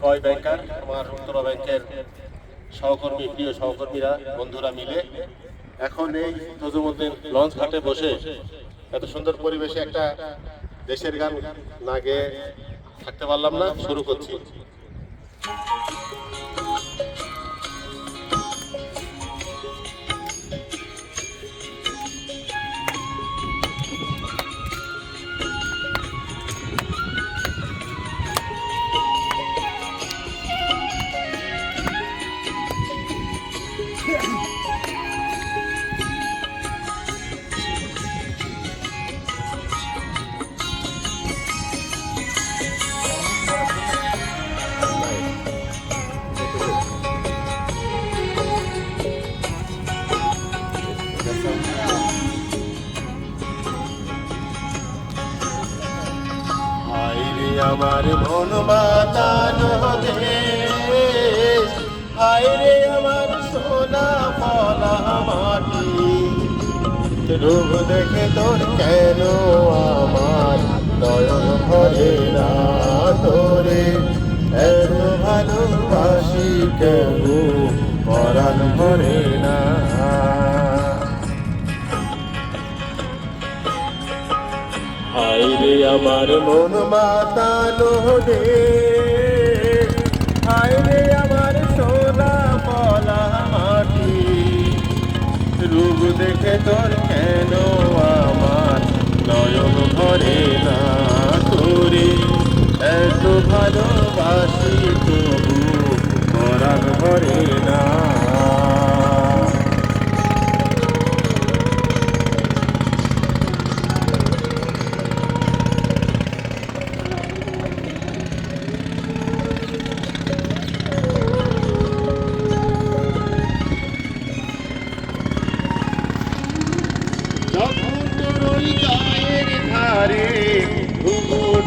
কয় ব্যাংকার, আমার উত্তরা ব্যাংকের সহকর্মী, প্রিয় সহকর্মীরা, বন্ধুরা মিলে এখন এই নজরুদ্দিন লঞ্চ ঘাটে বসে এত সুন্দর পরিবেশে একটা দেশের গান না গেয়ে থাকতে পারলাম না। শুরু করছি। আমার মন মাতানো দেশ, হায় রে আমার সোনা ফলা মাটি, রূপ দেখে তোর কেন আমার নয়ন ভরে না তোরে, এত ভালোবাসি কেন পরাণ ভরে না। হায় রে আমার মন মাতানো দেশ, হায় রে আমার সোনা ফলা মাটি, রূপ দেখে তোর কেন আমার নয়ন ভরে না তোরে, এত ভালোবাসি তবু পরাণ ভরে না।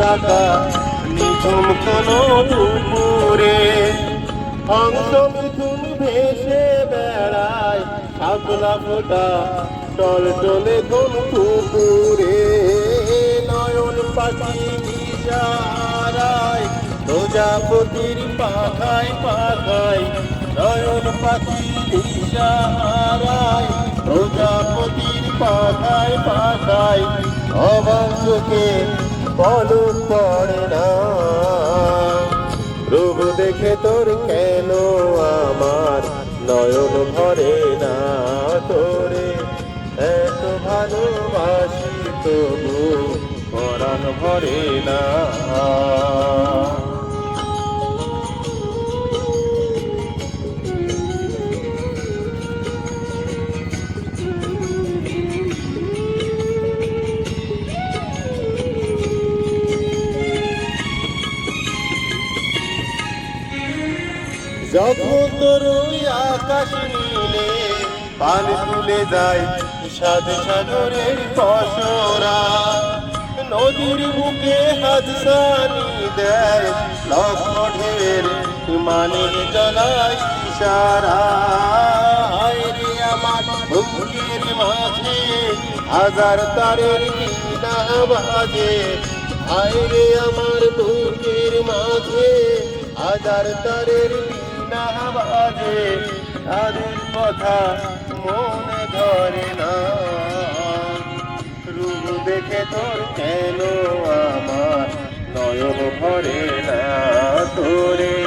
ডাকা নিঝুম কোনো দুপুরে হংস মিথুন ভেসে বেড়ায়, শাপলা ফোটা টল টলে কোন পুকুরে, নয়ন পাখি দিশারায় প্রজাপতির পাখায় পাখায়, নয়ন পাখি দিশারায় প্রজাপতির পাখায় পাখায়, অবাঞ্চকে পলক পড়ে না, রূপ দেখে তোর কেন আমার নয়ন ভরে না তোরে, এত ভালোবাসি তবু পরাণ ভরে না। যখন তোর আকাশ নীলে পান তুলে যায় সাদ সাগরের পসরা, নদীর বুকে হাতছানি দেয় লক্ষ ঢের মানে জ্বলায় ইশারা, হায় রে আমার বুকের মাঝে হাজার তারের বীণা বাজে, হায় রে আমার বুকের মাঝে হাজার তারের বীণা বাজে, তাদের কথা মনে ধরে না, রূপ দেখে তোর কেন আমার নয়ন ভরে না তোরে,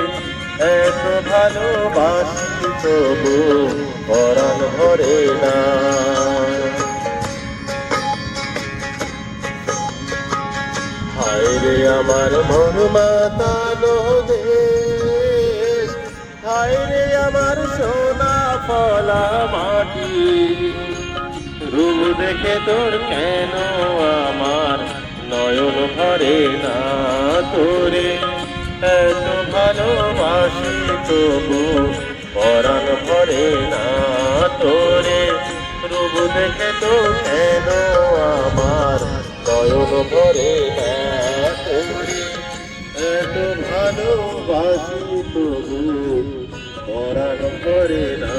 এত ভালোবাসি তবু পরাণ ভরে না। হায় রে আমার মন মাতানো দেশ, হায় রে আমার সোনা ফলা মাটি, রূপ দেখে তোর কেন আমার নয়ন ভরে না তোরে, এত ভালোবাসি তবু পরাণ ভরে না তোরে, রূপ দেখে তো কেন আমার নয়ন ভরে না তোরে, এত ভালোবাসি তবু পরাণ ভরে না।